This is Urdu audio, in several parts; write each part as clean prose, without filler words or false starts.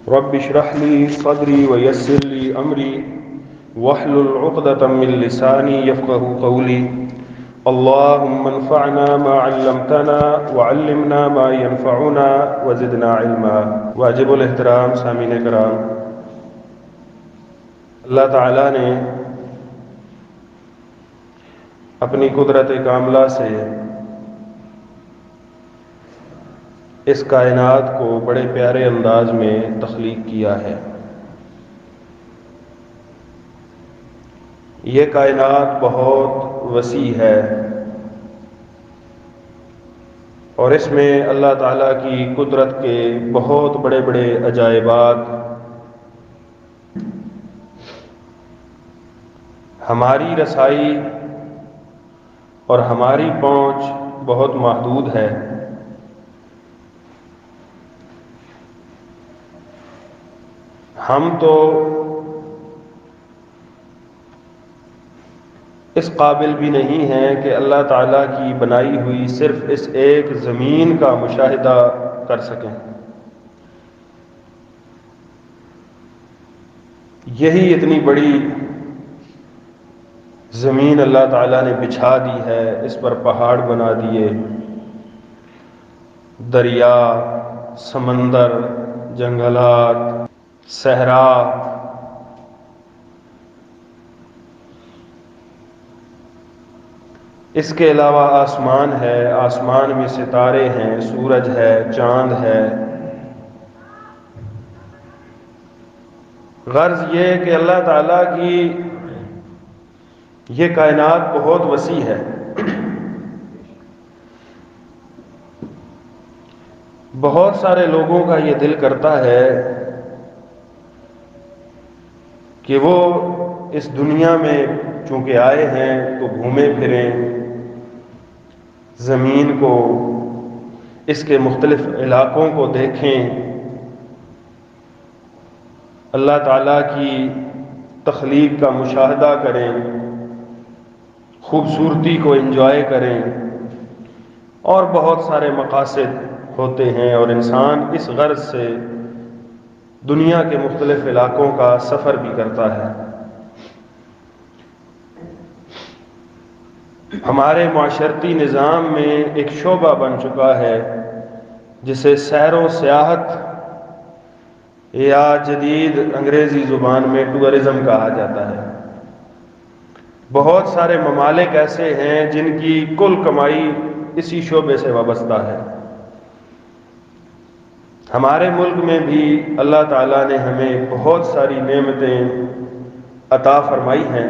رب اشرح لي صدري ويسر لي أمري واحلل عقدة من لساني يفقه قولي اللهم انفعنا ما علمتنا وعلمنا ما ينفعنا وزدنا علما۔ واجب الاحترام سامعین کرام، اللہ تعالیٰ نے اپنی قدرت کاملہ سے اس کائنات کو بڑے پیارے انداز میں تخلیق کیا ہے۔ یہ کائنات بہت وسیع ہے اور اس میں اللہ تعالیٰ کی قدرت کے بہت بڑے بڑے عجائبات ہماری رسائی اور ہماری پہنچ بہت محدود ہے۔ ہم تو اس قابل بھی نہیں ہیں کہ اللہ تعالیٰ کی بنائی ہوئی صرف اس ایک زمین کا مشاہدہ کر سکیں۔ یہی اتنی بڑی زمین اللہ تعالیٰ نے بچھا دی ہے، اس پر پہاڑ بنا دیے، دریا، سمندر، جنگلات، صحرا، اس کے علاوہ آسمان ہے، آسمان میں ستارے ہیں، سورج ہے، چاند ہے۔ غرض یہ کہ اللہ تعالیٰ کی یہ کائنات بہت وسیع ہے۔ بہت سارے لوگوں کا یہ دل کرتا ہے کہ وہ اس دنیا میں چونکہ آئے ہیں تو گھومے پھریں، زمین کو، اس کے مختلف علاقوں کو دیکھیں، اللہ تعالیٰ کی تخلیق کا مشاہدہ کریں، خوبصورتی کو انجوائے کریں، اور بہت سارے مقاصد ہوتے ہیں، اور انسان اس غرض سے دنیا کے مختلف علاقوں کا سفر بھی کرتا ہے۔ ہمارے معاشرتی نظام میں ایک شعبہ بن چکا ہے جسے سیر و سیاحت یا جدید انگریزی زبان میں ٹورزم کہا جاتا ہے۔ بہت سارے ممالک ایسے ہیں جن کی کل کمائی اسی شعبے سے وابستہ ہے۔ ہمارے ملک میں بھی اللہ تعالیٰ نے ہمیں بہت ساری نعمتیں عطا فرمائی ہیں۔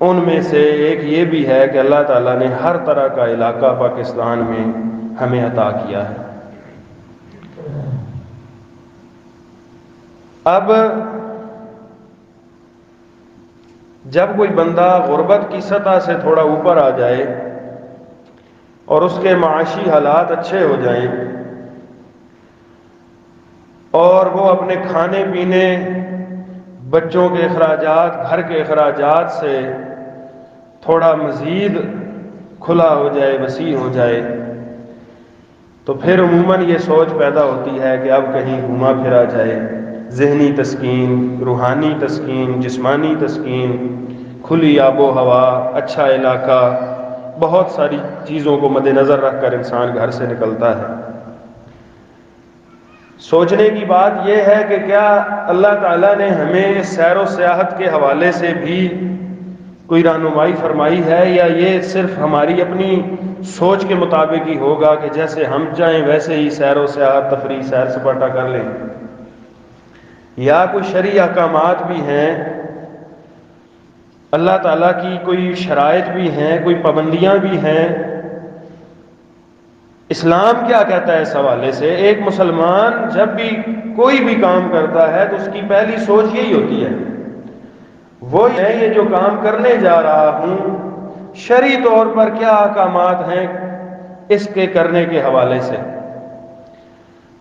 ان میں سے ایک یہ بھی ہے کہ اللہ تعالیٰ نے ہر طرح کا علاقہ پاکستان میں ہمیں عطا کیا ہے۔ اب جب کوئی بندہ غربت کی سطح سے تھوڑا اوپر آ جائے اور اس کے معاشی حالات اچھے ہو جائیں اور وہ اپنے کھانے پینے، بچوں کے اخراجات، گھر کے اخراجات سے تھوڑا مزید کھلا ہو جائے، وسیع ہو جائے، تو پھر عموماً یہ سوچ پیدا ہوتی ہے کہ اب کہیں گھوما پھرا جائے، ذہنی تسکین، روحانی تسکین، جسمانی تسکین، کھلی آب و ہوا، اچھا علاقہ، بہت ساری چیزوں کو مد نظر رکھ کر انسان گھر سے نکلتا ہے۔ سوچنے کی بات یہ ہے کہ کیا اللہ تعالیٰ نے ہمیں سیر و سیاحت کے حوالے سے بھی کوئی رہنمائی فرمائی ہے، یا یہ صرف ہماری اپنی سوچ کے مطابق ہی ہوگا کہ جیسے ہم چاہیں ویسے ہی سیر و سیاحت، تفریح، سیر سپاٹا کر لیں، یا کوئی شرعی احکامات بھی ہیں، اللہ تعالیٰ کی کوئی شرائط بھی ہیں، کوئی پابندیاں بھی ہیں؟ اسلام کیا کہتا ہے اس حوالے سے؟ ایک مسلمان جب بھی کوئی بھی کام کرتا ہے تو اس کی پہلی سوچ یہی ہوتی ہے، وہ یہ جو کام کرنے جا رہا ہوں شرعی طور پر کیا احکامات ہیں اس کے کرنے کے حوالے سے۔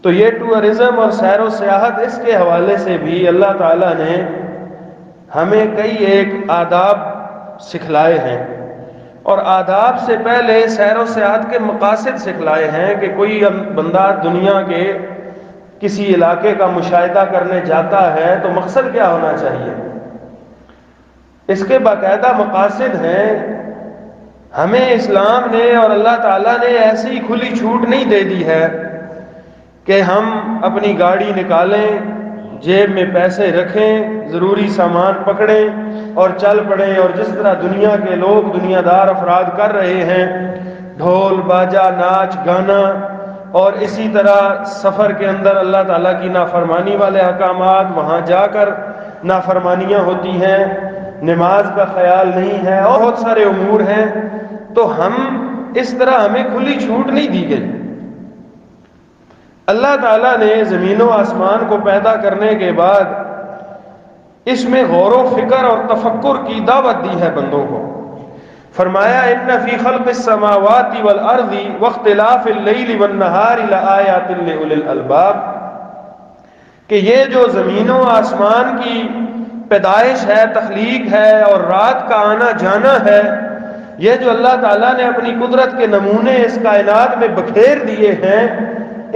تو یہ ٹورزم اور سیر و سیاحت، اس کے حوالے سے بھی اللہ تعالیٰ نے ہمیں کئی ایک آداب سکھلائے ہیں، اور آداب سے پہلے سیر و سیاحت کے مقاصد سکھلائے ہیں کہ کوئی بندہ دنیا کے کسی علاقے کا مشاہدہ کرنے جاتا ہے تو مقصد کیا ہونا چاہیے؟ اس کے باقاعدہ مقاصد ہیں۔ ہمیں اسلام نے اور اللہ تعالیٰ نے ایسی کھلی چھوٹ نہیں دے دی ہے کہ ہم اپنی گاڑی نکالیں، جیب میں پیسے رکھیں، ضروری سامان پکڑیں اور چل پڑیں، اور جس طرح دنیا کے لوگ، دنیا دار افراد کر رہے ہیں، ڈھول باجا ناچ گانا، اور اسی طرح سفر کے اندر اللہ تعالیٰ کی نافرمانی والے احکامات، وہاں جا کر نافرمانیاں ہوتی ہیں، نماز کا خیال نہیں ہے، اور بہت سارے امور ہیں۔ تو ہم اس طرح ہمیں کھلی چھوٹ نہیں دی گئی۔ اللہ تعالیٰ نے زمین و آسمان کو پیدا کرنے کے بعد اس میں غور و فکر اور تفکر کی دعوت دی ہے بندوں کو۔ فرمایا ان فی خلق السماوات والارض واختلاف اللیل والنہار لآیات لأولی الالباب، کہ یہ جو زمین و آسمان کی پیدائش ہے، تخلیق ہے، اور رات کا آنا جانا ہے، یہ جو اللہ تعالیٰ نے اپنی قدرت کے نمونے اس کائنات میں بکھیر دیے ہیں،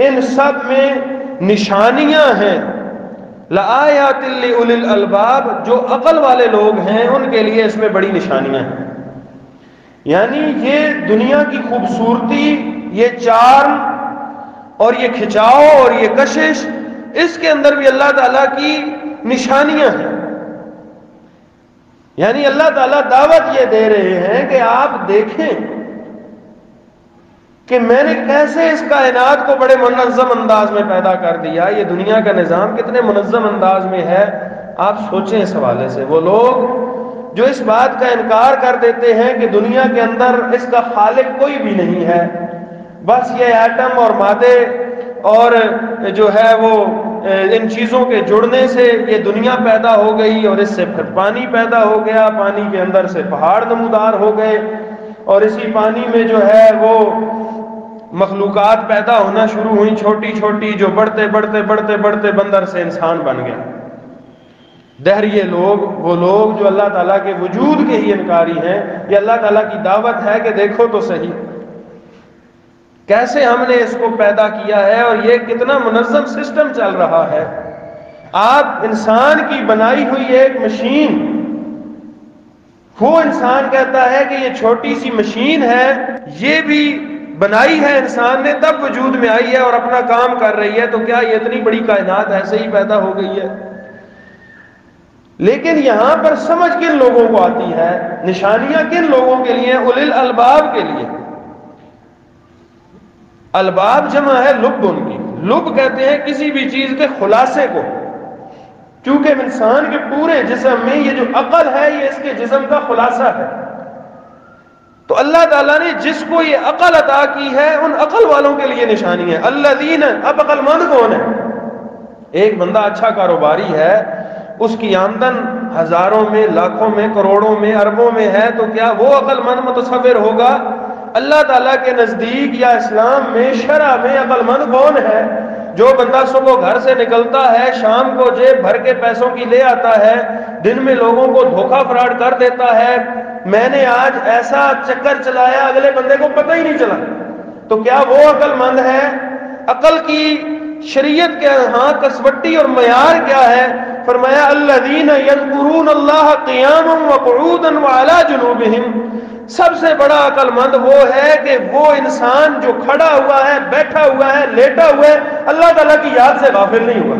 ان سب میں نشانیاں ہیں۔ لآیات لأولی الالباب، جو عقل والے لوگ ہیں ان کے لیے اس میں بڑی نشانیاں ہیں۔ یعنی یہ دنیا کی خوبصورتی، یہ چارم اور یہ کھچاؤ اور یہ کشش، اس کے اندر بھی اللہ تعالیٰ کی نشانیاں ہیں۔ یعنی اللہ تعالیٰ دعوت یہ دے رہے ہیں کہ آپ دیکھیں کہ میں نے کیسے اس کائنات کو بڑے منظم انداز میں پیدا کر دیا۔ یہ دنیا کا نظام کتنے منظم انداز میں ہے، آپ سوچیں اس حوالے سے۔ وہ لوگ جو اس بات کا انکار کر دیتے ہیں کہ دنیا کے اندر اس کا خالق کوئی بھی نہیں ہے، بس یہ ایٹم اور مادے اور جو ہے وہ ان چیزوں کے جڑنے سے یہ دنیا پیدا ہو گئی، اور اس سے پھر پانی پیدا ہو گیا، پانی کے اندر سے پہاڑ نمودار ہو گئے، اور اسی پانی میں جو ہے وہ مخلوقات پیدا ہونا شروع ہوئی، چھوٹی چھوٹی، جو بڑھتے بڑھتے بڑھتے بڑھتے بندر سے انسان بن گیا۔ دہریے لوگ، وہ لوگ جو اللہ تعالیٰ کے وجود کے ہی انکاری ہیں، یہ اللہ تعالیٰ کی دعوت ہے کہ دیکھو تو صحیح کیسے ہم نے اس کو پیدا کیا ہے، اور یہ کتنا منظم سسٹم چل رہا ہے۔ آپ انسان کی بنائی ہوئی ایک مشین، وہ انسان کہتا ہے کہ یہ چھوٹی سی مشین ہے، یہ بھی بنائی ہے انسان نے، تب وجود میں آئی ہے اور اپنا کام کر رہی ہے، تو کیا یہ اتنی بڑی کائنات ایسے ہی پیدا ہو گئی ہے؟ لیکن یہاں پر سمجھ کن لوگوں کو آتی ہے، نشانیاں کن لوگوں کے لیے؟ اولی الالباب کے لیے۔ الباب جمع ہے لب، ان کی لب کہتے ہیں کسی بھی چیز کے خلاصے کو، کیونکہ انسان کے پورے جسم میں یہ جو عقل ہے یہ اس کے جسم کا خلاصہ ہے۔ تو اللہ تعالیٰ نے جس کو یہ عقل عطا کی ہے، ان عقل والوں کے لیے نشانی ہے۔ الذین، اب عقل مند کون ہے؟ ایک بندہ اچھا کاروباری ہے، اس کی آمدن ہزاروں میں، لاکھوں میں، کروڑوں میں، اربوں میں ہے، تو کیا وہ عقل مند متصور ہوگا؟ اللہ تعالیٰ کے نزدیک یا اسلام میں، شرع میں عقل مند کون ہے؟ جو بندہ صبح گھر سے نکلتا ہے، شام کو جیب بھر کے پیسوں کی لے آتا ہے، دن میں لوگوں کو دھوکہ فراڈ کر دیتا ہے، میں نے آج ایسا چکر چلایا اگلے بندے کو پتہ ہی نہیں چلا، تو کیا وہ عقل مند ہے؟ عقل کی شریعت کے ہاں کسوٹی اور معیار کیا ہے؟ فرمایا الذین یذکرون اللہ قیاما وقعودا وعلی جنوبہم، سب سے بڑا عقل مند وہ ہے کہ وہ انسان جو کھڑا ہوا ہے، بیٹھا ہوا ہے، لیٹا ہوا ہے، اللہ تعالیٰ کی یاد سے غافل نہیں ہوا۔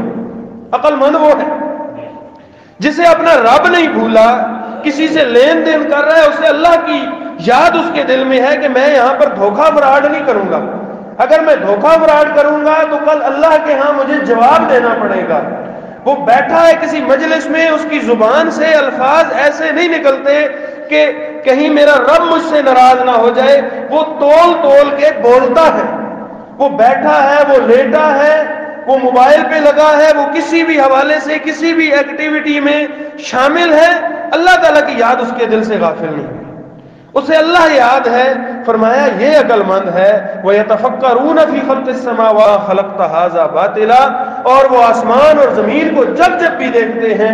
عقل مند وہ ہے جسے اپنا رب نہیں بھولا، کسی سے لین دین کر رہا ہے، اسے اللہ کی یاد اس کے دل میں ہے کہ میں یہاں پر دھوکہ فراڈ نہیں کروں گا، اگر میں دھوکہ فراڈ کروں گا تو کل اللہ کے ہاں مجھے جواب دینا پڑے گا۔ وہ بیٹھا ہے کسی مجلس میں، اس کی زبان سے الفاظ ایسے نہیں نکلتے کہ کہیں میرا رب مجھ سے ناراض نہ ہو جائے، وہ تول تول کے بولتا ہے، وہ بیٹھا ہے، وہ لیٹا ہے، وہ موبائل پہ لگا ہے، وہ کسی بھی حوالے سے کسی بھی ایکٹیویٹی میں شامل ہے، اللہ تعالیٰ کی یاد اس کے دل سے غافل نہیں، اسے اللہ یاد ہے۔ فرمایا یہ عقل مند ہے۔ وَيَتَفَكَّرُونَ فِي خَلْقِ السَّمَاوَاتِ خَلَقْتَ هَذَا بَاطِلًا، اور وہ آسمان اور زمین کو جب جب بھی دیکھتے ہیں،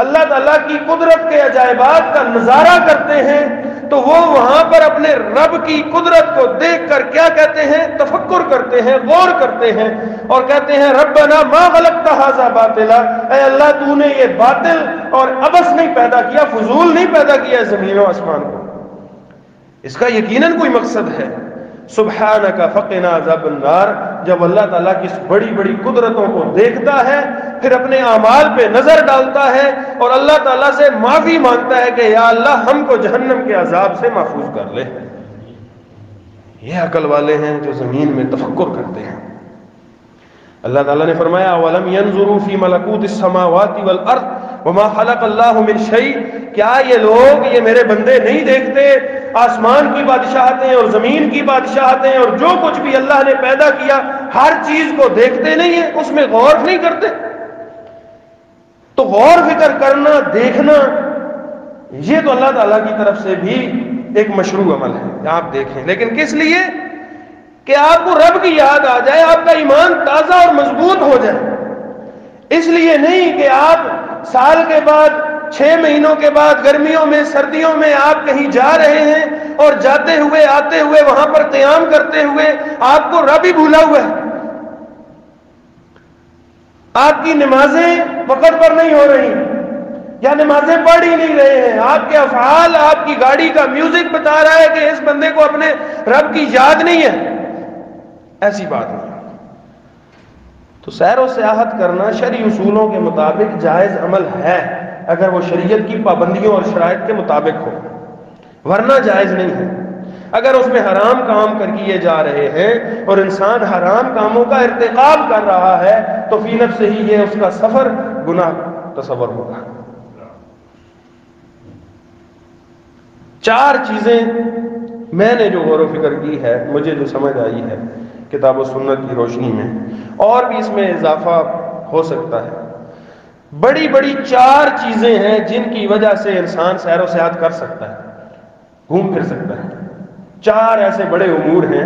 اللہ تعالیٰ کی قدرت کے عجائبات کا نظارہ کرتے ہیں، تو وہ وہاں پر اپنے رب کی قدرت کو دیکھ کر کیا کہتے ہیں؟ تفکر کرتے ہیں، غور کرتے ہیں اور کہتے ہیں ربنا ما خلقت ھذا باطلا، اے اللہ تو نے یہ باطل اور عبث نہیں پیدا کیا، فضول نہیں پیدا کیا زمین و آسمان کو، اس کا یقیناً کوئی مقصد ہے۔ سبحانک فقنا عذاب النار، جب اللہ تعالیٰ کی اس بڑی بڑی قدرتوں کو دیکھتا ہے پھر اپنے اعمال پہ نظر ڈالتا ہے اور اللہ تعالیٰ سے معافی مانگتا ہے کہ یا اللہ ہم کو جہنم کے عذاب سے محفوظ کر لے۔ یہ عقل والے ہیں جو زمین میں تفکر کرتے ہیں۔ اللہ تعالیٰ نے فرمایا وَلَمْ يَنْظُرُوا فِي مَلَكُوتِ السَّمَاوَاتِ وَالْأَرْضِ وَمَا خَلَقَ اللَّهُ مِنْ شَيْءٍ، کیا یہ لوگ، یہ میرے بندے نہیں دیکھتے آسمان کی بادشاہتیں اور زمین کی بادشاہتیں اور جو کچھ بھی اللہ نے پیدا کیا ہر چیز کو دیکھتے نہیں ہیں، اس میں غور نہیں کرتے؟ تو غور فکر کرنا، دیکھنا، یہ تو اللہ تعالیٰ کی طرف سے بھی ایک مشروع عمل ہے، آپ دیکھیں، لیکن کس لیے؟ کہ آپ کو رب کی یاد آ جائے، آپ کا ایمان تازہ اور مضبوط ہو جائے۔ اس لیے نہیں کہ آپ سال کے بعد 6 مہینوں کے بعد گرمیوں میں سردیوں میں آپ کہیں جا رہے ہیں اور جاتے ہوئے آتے ہوئے وہاں پر قیام کرتے ہوئے آپ کو رب ہی بھولا ہوا ہے، آپ کی نمازیں وقت پر نہیں ہو رہی یا نمازیں پڑھ ہی نہیں رہے ہیں، آپ کے افعال، آپ کی گاڑی کا میوزک بتا رہا ہے کہ اس بندے کو اپنے رب کی یاد نہیں ہے، ایسی بات نہیں۔ تو سیر و سیاحت کرنا شرعی اصولوں کے مطابق جائز عمل ہے اگر وہ شریعت کی پابندیوں اور شرائط کے مطابق ہو، ورنہ جائز نہیں ہے۔ اگر اس میں حرام کام کر کیے جا رہے ہیں اور انسان حرام کاموں کا ارتکاب کر رہا ہے تو فی نفس ہی یہ اس کا سفر گناہ تصور ہوگا۔ 4 چیزیں میں نے جو غور و فکر کی ہے، مجھے جو سمجھ آئی ہے کتاب و سنت کی روشنی میں، اور بھی اس میں اضافہ ہو سکتا ہے، بڑی بڑی 4 چیزیں ہیں جن کی وجہ سے انسان سیر و سیاحت کر سکتا ہے، گھوم پھر سکتا ہے۔ 4 ایسے بڑے امور ہیں،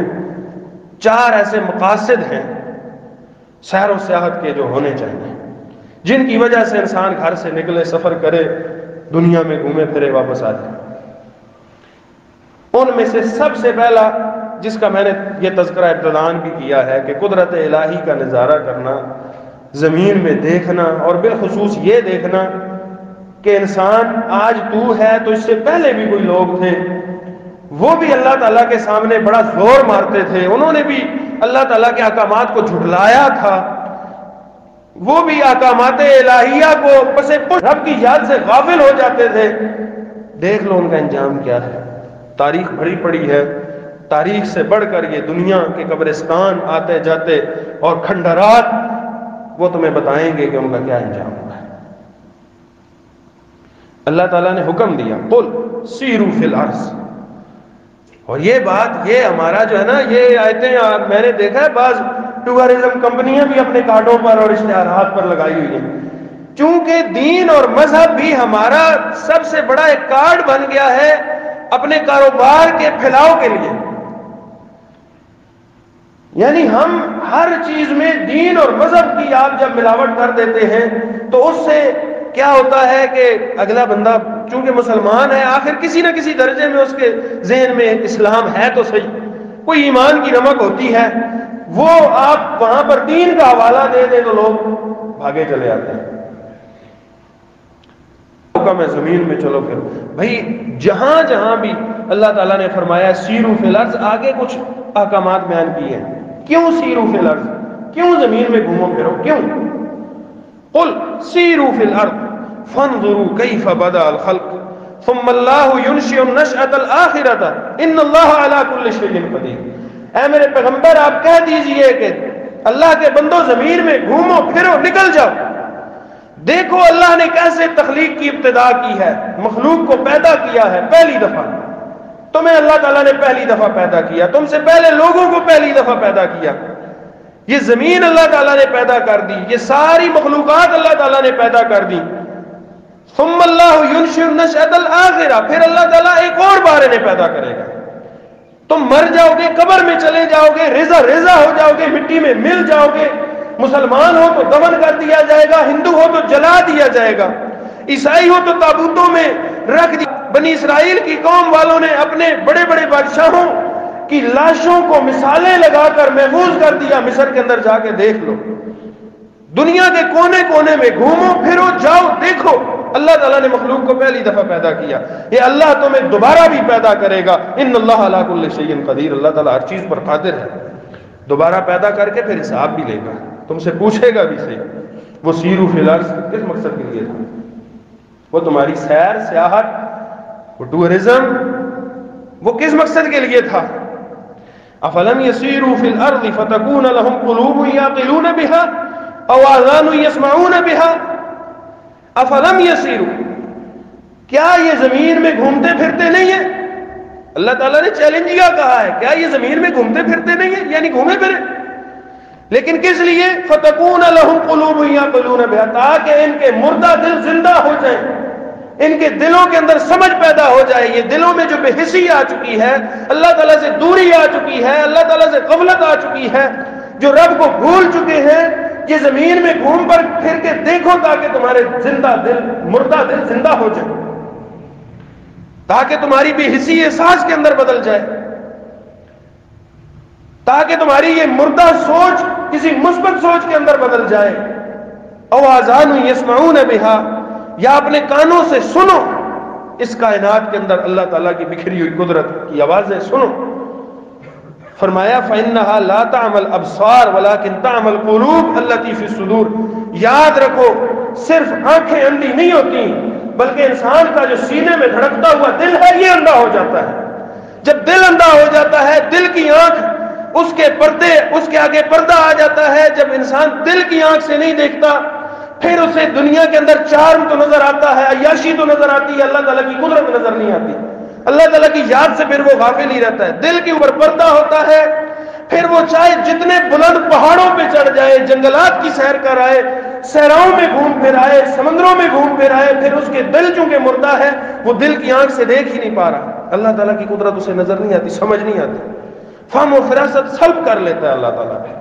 4 ایسے مقاصد ہیں سیر و سیاحت کے جو ہونے چاہیے، جن کی وجہ سے انسان گھر سے نکلے، سفر کرے، دنیا میں گھومے پھرے، واپس آ جائے۔ ان میں سے سب سے پہلا جس کا میں نے یہ تذکرہ ابتدان بھی کیا ہے کہ قدرت الہی کا نظارہ کرنا، زمین میں دیکھنا، اور بالخصوص یہ دیکھنا کہ انسان آج تو ہے تو اس سے پہلے بھی کوئی لوگ تھے، وہ بھی اللہ تعالیٰ کے سامنے بڑا زور مارتے تھے، انہوں نے بھی اللہ تعالیٰ کے احکامات کو جھٹلایا تھا، وہ بھی احکامات الہیہ کو پس پش رب کی یاد سے غافل ہو جاتے تھے۔ دیکھ لو ان کا انجام کیا ہے، تاریخ بھری پڑی ہے، تاریخ سے بڑھ کر یہ دنیا کے قبرستان آتے جاتے اور کھنڈرات وہ تمہیں بتائیں گے کہ ان کا کیا انجام ہوا ہے۔ اللہ تعالیٰ نے حکم دیا قل سیروا فی الارض، اور یہ بات، یہ ہمارا جو ہے نا، یہ آیتیں میں نے دیکھا ہے بعض ٹورزم کمپنیاں بھی اپنے کارڈوں پر اور اشتہارات پر لگائی ہوئی ہیں، چونکہ دین اور مذہب بھی ہمارا سب سے بڑا ایک کارڈ بن گیا ہے اپنے کاروبار کے پھیلاؤ کے لیے۔ یعنی ہم ہر چیز میں دین اور مذہب کی آپ جب ملاوٹ کر دیتے ہیں تو اس سے کیا ہوتا ہے کہ اگلا بندہ چونکہ مسلمان ہے، آخر کسی نہ کسی درجے میں اس کے ذہن میں اسلام ہے تو صحیح، کوئی ایمان کی نمک ہوتی ہے، وہ آپ وہاں پر دین کا حوالہ دے دیں تو لوگ بھاگے چلے آتے ہیں۔ حکم ہے زمین میں چلو پھر بھائی، جہاں جہاں بھی اللہ تعالیٰ نے فرمایا سیروا فی الارض، آگے کچھ احکامات بیان کیے ہیں۔ کیوں سیروا فی الارض؟ کیوں زمین میں گھومو پھرو؟ کیوں؟ قل سیروا فی الارض فانظروا کیف بدأ الخلق ثم اللہ ینشئ النشأۃ الآخرۃ ان اللہ علی کل شیء قدیر۔ اے میرے پیغمبر آپ کہہ دیجئے کہ اللہ کے بندو زمین میں گھومو پھرو، نکل جاؤ، دیکھو اللہ نے کیسے تخلیق کی ابتدا کی ہے، مخلوق کو پیدا کیا ہے پہلی دفعہ، تمہیں اللہ تعالیٰ نے پہلی دفعہ پیدا کیا، تم سے پہلے لوگوں کو پہلی دفعہ پیدا کیا، یہ زمین اللہ تعالیٰ نے پیدا کر دی، یہ ساری مخلوقات اللہ تعالیٰ نے پیدا کر دی۔ ثم اللہ ینشئ النشأۃ الآخرۃ، پھر اللہ تعالیٰ ایک اور بار انہیں پیدا کرے گا، تم مر جاؤ گے، قبر میں چلے جاؤ گے، ریزہ ریزہ ہو جاؤ گے، مٹی میں مل جاؤ گے، مسلمان ہو تو دفن کر دیا جائے گا، ہندو ہو تو جلا دیا جائے گا، عیسائی ہو تو تابوتوں میں رکھ دیا، بنی اسرائیل کی قوم والوں نے اپنے بڑے بڑے بادشاہوں کی لاشوں کو مثالیں لگا کر محفوظ کر دیا. مصر کے اندر جا کے دیکھ لو, دنیا کے کونے کونے میں گھومو پھرو جاؤ دیکھو, اللہ تعالیٰ نے مخلوق کو پہلی دفعہ پیدا کیا. یہ اللہ تمہیں دوبارہ بھی پیدا کرے گا. ان اللہ علی کل شیء قدیر, اللہ تعالیٰ ہر چیز پر قادر ہے. دوبارہ پیدا کر کے پھر حساب بھی لے گا, تم سے پوچھے گا بھی صحیح. وہ سیرو فی الارض کس مقصد کے لیے تھا؟ وہ تمہاری سیر سیاحت, وہ ٹورزم, وہ کس مقصد کے لیے تھا؟ افلم یسیروا فی الارض فتکون لهم قلوب یعقلون بها او آذان یسمعون بها. افلم یسیروا, کیا یہ زمین میں گھومتے پھرتے نہیں ہیں؟ اللہ تعالیٰ نے چیلنج کیا کہا ہے, کیا یہ زمین میں گھومتے پھرتے نہیں ہیں؟ یعنی گھومے پھرے, لیکن کس لیے؟ فتکون لهم قلوب یعقلون بها, تاکہ ان کے مردہ دل زندہ ہو جائیں, ان کے دلوں کے اندر سمجھ پیدا ہو جائے. یہ دلوں میں جو بے حسی آ چکی ہے, اللہ تعالیٰ سے دوری آ چکی ہے, اللہ تعالیٰ سے غفلت آ چکی ہے, جو رب کو بھول چکے ہیں, یہ زمین میں گھوم پر پھر کے دیکھو تاکہ تمہارے زندہ دل, مردہ دل زندہ ہو جائے, تاکہ تمہاری بے حسی احساس کے اندر بدل جائے, تاکہ تمہاری یہ مردہ سوچ کسی مثبت سوچ کے اندر بدل جائے. او آذان یسمعون بها, یا اپنے کانوں سے سنو, اس کائنات کے اندر اللہ تعالیٰ کی بکھری ہوئی قدرت کی آوازیں سنو. فرمایا فإنها لا تعمى الأبصار ولكن تعمى القلوب التي في الصدور. یاد رکھو, صرف آنکھیں اندھی نہیں ہوتی, بلکہ انسان کا جو سینے میں دھڑکتا ہوا دل ہے یہ اندھا ہو جاتا ہے. جب دل اندھا ہو جاتا ہے, دل کی آنکھ اس کے پردے, اس کے آگے پردہ آ جاتا ہے. جب انسان دل کی آنکھ سے نہیں دیکھتا, پھر اسے دنیا کے اندر چارم تو نظر آتا ہے, عیاشی تو نظر آتی ہے, اللہ تعالیٰ کی قدرت نظر نہیں آتی, اللہ تعالیٰ کی یاد سے پھر وہ غافل ہی رہتا ہے. دل کے اوپر پردہ ہوتا ہے, پھر وہ چاہے جتنے بلند پہاڑوں پہ چڑھ جائے, جنگلات کی سیر کر آئے, صحراؤں میں گھوم پھر آئے, سمندروں میں گھوم پھر آئے, پھر اس کے دل چونکہ مردہ ہے, وہ دل کی آنکھ سے دیکھ ہی نہیں پا رہا. اللہ تعالیٰ کی قدرت اسے نظر نہیں آتی, سمجھ نہیں آتی, فہم و فراست سلب کر لیتا ہے اللہ تعالیٰ پہ.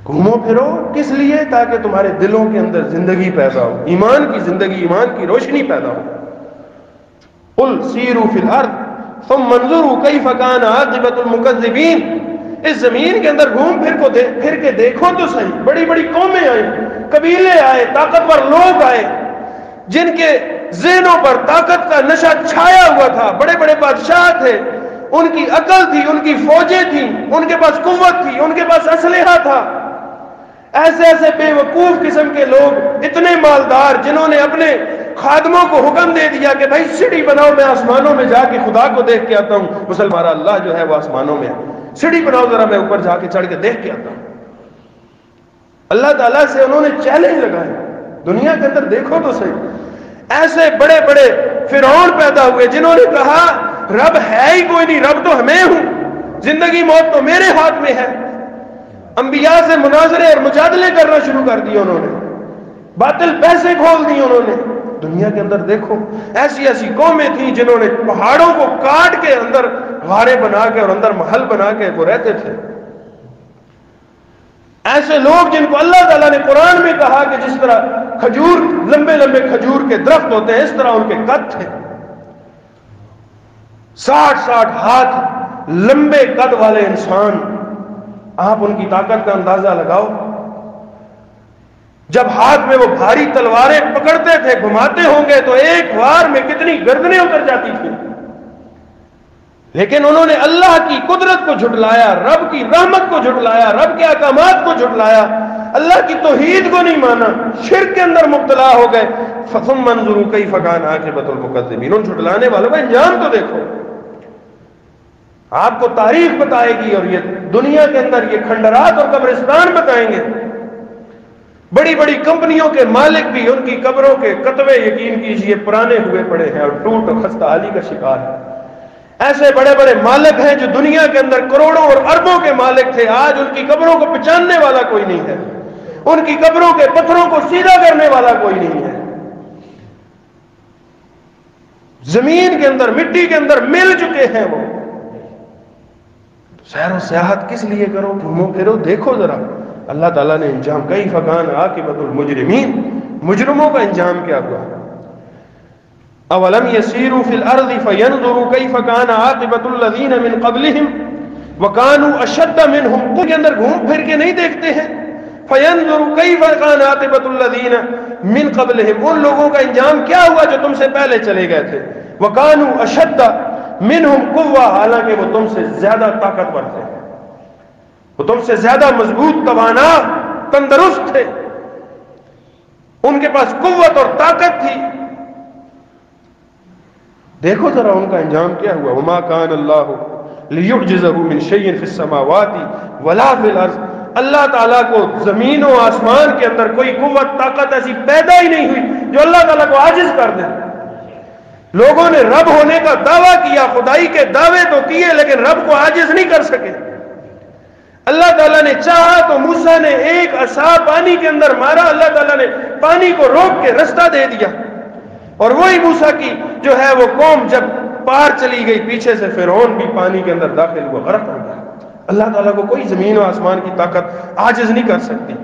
گھومو پھرو کس لیے؟ تاکہ تمہارے دلوں کے اندر زندگی پیدا ہو, ایمان کی زندگی, ایمان کی روشنی پیدا ہو. قل سیروا فی الارض ثم انظروا کیف کان عاقبۃ المکذبین. اس زمین کے اندر گھوم پھر کے دیکھو تو صحیح. بڑی بڑی قومیں آئیں, قبیلے آئے, طاقتور لوگ آئے, جن کے ذہنوں پر طاقت کا نشہ چھایا ہوا تھا, بڑے بڑے بادشاہ تھے, ان کی عقل تھی, ان کی فوجیں تھیں, ان کے پاس قوت تھی, ان کے پاس اسلحہ تھا. ایسے ایسے بے وقوف قسم کے لوگ, اتنے مالدار, جنہوں نے اپنے خادموں کو حکم دے دیا کہ بھائی سیڑھی بناؤ, میں آسمانوں میں جا کے خدا کو دیکھ کے آتا ہوں. مسلمان, اللہ جو ہے وہ آسمانوں میں ہے, سیڑھی بناؤ ذرا, میں اوپر جا کے چڑھ کے دیکھ کے آتا ہوں. اللہ تعالیٰ سے انہوں نے چیلنج لگائے, دنیا کے اندر دیکھو تو صحیح. ایسے بڑے بڑے فرعون پیدا ہوئے جنہوں نے کہا رب ہے ہی کوئی نہیں, رب تو میں ہوں, زندگی موت تو میرے ہاتھ میں ہے. انبیاء سے مناظرے اور مجادلے کرنا شروع کر دیے انہوں نے, باطل پیسے کھول دیے انہوں نے. دنیا کے اندر دیکھو ایسی ایسی قومیں تھیں جنہوں نے پہاڑوں کو کاٹ کے اندر غاریں بنا کے اور اندر محل بنا کے وہ رہتے تھے. ایسے لوگ جن کو اللہ تعالیٰ نے قرآن میں کہا کہ جس طرح کھجور, لمبے لمبے کھجور کے درخت ہوتے ہیں, اس طرح ان کے قد تھے. 60 ہاتھ لمبے قد والے انسان, آپ ان کی طاقت کا اندازہ لگاؤ. جب ہاتھ میں وہ بھاری تلواریں پکڑتے تھے, گھماتے ہوں گے تو ایک وار میں کتنی گردنیں اتر جاتی تھیں. لیکن انہوں نے اللہ کی قدرت کو جھٹلایا, رب کی رحمت کو جھٹلایا, رب کے احکامات کو جھٹلایا, اللہ کی توحید کو نہیں مانا, شرک کے اندر مبتلا ہو گئے. ثم انظروا کیف کان عاقبۃ المکذبین. ان جھٹلانے والوں کا انجام تو دیکھو. آپ کو تاریخ بتائے گی اور یہ دنیا کے اندر یہ کھنڈرات اور قبرستان بتائیں گے. بڑی بڑی کمپنیوں کے مالک بھی ان کی قبروں کے کتبے یقین کیجئے پرانے ہوئے پڑے ہیں اور ٹوٹ اور خستہ حالی کا شکار ہے. ایسے بڑے بڑے مالک ہیں جو دنیا کے اندر کروڑوں اور اربوں کے مالک تھے, آج ان کی قبروں کو پہچاننے والا کوئی نہیں ہے, ان کی قبروں کے پتھروں کو سیدھا کرنے والا کوئی نہیں ہے. زمین کے اندر, مٹی کے اندر مل چکے ہیں وہ. سیر و سیاحت کس لیے کرو؟ گھومو پھرو, دیکھو ذرا اللہ تعالیٰ نے انجام. کیف کان عاقبۃ المجرمین, مجرموں کا انجام کیا ہوا. اولم یسیروا فی الارض فینظروا کیف کان عاقبۃ الذین من قبلہم وکانوا اشد منہم، کے اندر گھوم پھر کے نہیں دیکھتے ہیں؟ فینظروا کیف کان عاقبۃ الذین من قبلہم، ان لوگوں کا انجام کیا ہوا جو تم سے پہلے چلے گئے تھے، وکانوا اشد منہم قوہ، حالانکہ وہ تم سے زیادہ طاقتور تھے، وہ تم سے زیادہ مضبوط، توانا، تندرست تھے، ان کے پاس قوت اور طاقت تھی۔ دیکھو ذرا ان کا انجام کیا ہوا، وما کان اللہ لیعجزہ من شیء فی السماوات ولا فی الارض، اللہ تعالیٰ کو زمین و آسمان کے اندر کوئی قوت طاقت ایسی پیدا ہی نہیں ہوئی جو اللہ تعالیٰ کو عاجز کر دے۔ لوگوں نے رب ہونے کا دعویٰ کیا، خدائی کے دعوے تو کیے، لیکن رب کو عاجز نہیں کر سکے۔ اللہ تعالیٰ نے چاہا تو موسیٰ نے ایک عصا پانی کے اندر مارا، اللہ تعالیٰ نے پانی کو روک کے رستہ دے دیا، اور وہی موسیٰ کی جو ہے وہ قوم جب پار چلی گئی، پیچھے سے فرعون بھی پانی کے اندر داخل ہوا، غرق ہو گیا۔ اللہ تعالیٰ کو کوئی زمین و آسمان کی طاقت عاجز نہیں کر سکتی۔